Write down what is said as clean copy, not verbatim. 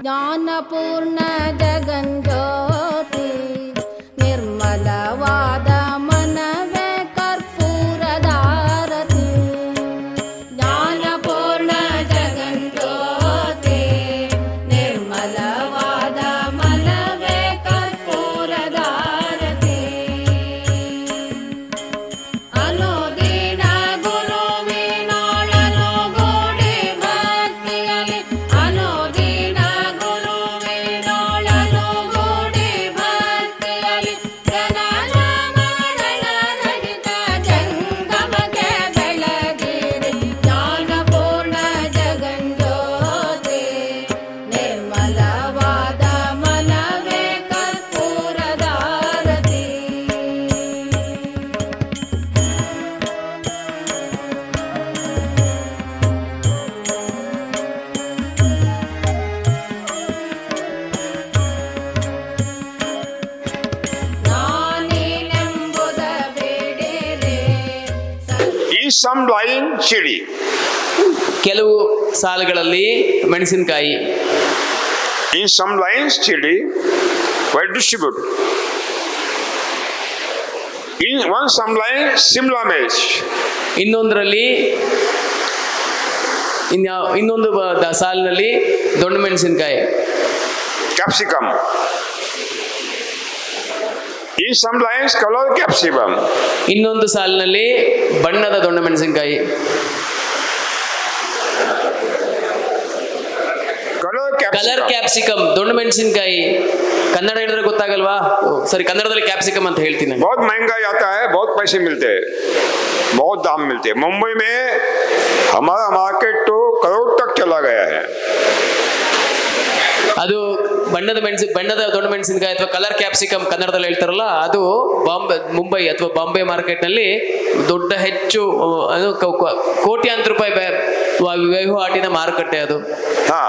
ಜ್ಞಾನಪೂರ್ಣ ಜಗಜ್ಯೋತಿ ನಿರ್ಮಲವಾದ ಮನವೇ ಕರ್ಪೂರದಾರತಿ. ಜ್ಞಾನಪೂರ್ಣ ಜಗಜ್ಯೋತಿ ನಿರ್ಮಲವಾದ ಮನವೇ ಕರ್ಪೂರದಾರತಿ. ಅನುದಿನ ಗುರುವಿನೊಳನು ಗೂಡಿ ಭಕ್ತಿಯಲ್ಲಿ, ಅನುದಿನ ಗುರುವಿನೊಳನು ಗೂಡಿ ಭಕ್ತಿಯಲ್ಲಿ, ಜನನ ಮರಣ ರಹಿತ ಜಂಗಮಕ್ಕೆ ಬೆಳಗಿರಿ. ಜ್ಞಾನಪೂರ್ಣ ಜಗಜ್ಯೋತಿ ನಿರ್ಮಲವಾದ ಮನವೇ ಕರ್ಪೂರದಾರತಿ. ನಾನೇನೆಂಬುದ ಬೇಡಿರೆ In some line, chili. ಕೆಲವು ಸಾಲುಗಳಲ್ಲಿ ಮೆಣಸಿನಕಾಯಿ, In some lines, chili, well distributed. In some line, Simla mirch. ಇನ್ನೊಂದರಲ್ಲಿ ಇನ್ನೊಂದು ಸಾಲಿನಲ್ಲಿ ದೊಡ್ಡ ಮೆಣಸಿನಕಾಯಿ, Capsicum. In some lines, color capsicum. ಇನ್ನೊಂದು ಸಾಲಿನಲ್ಲಿ ಬಣ್ಣದ ದೊಡ್ಡ ಮೆಣಸಿನಕಾಯಿ. Color colour capsicum. ಕ್ಯಾಪ್ಸಿಕಮ್, ದೊಡ್ಡ ಮೆಣಸಿನಕಾಯಿ. ಕನ್ನಡ ಹೇಳಿದ್ರೆ ಗೊತ್ತಾಗಲ್ವಾ? ಸರಿ, ಕನ್ನಡದಲ್ಲಿ ಕ್ಯಾಪ್ಸಿಕಮ್ ಅಂತ ಹೇಳ್ತೀನಿ ನಾನು. बहुत महंगा आता है, बहुत पैसे मिलते हैं, बहुत दाम मिलते हैं. मुंबई में हमारा मार्केट तो करोड़ तक चला गया है. ಅದು ಬಣ್ಣದ ದೊಡ್ಡ ಮೆಣಸಿನಕಾಯಿ ಅಥವಾ ಕಲರ್ ಕ್ಯಾಪ್ಸಿಕಮ್ ಕನ್ನಡದಲ್ಲಿ ಹೇಳ್ತಾರಲ್ಲ, ಅದು ಮುಂಬೈ ಅಥವಾ ಬಾಂಬೆ ಮಾರ್ಕೆಟ್ ನಲ್ಲಿ ದೊಡ್ಡ ಹೆಚ್ಚು ಕೋಟ್ಯಾಂತರ ರೂಪಾಯಿ ವಹಿವಾಟಿನ ಮಾರುಕಟ್ಟೆ ಅದು. हाँ.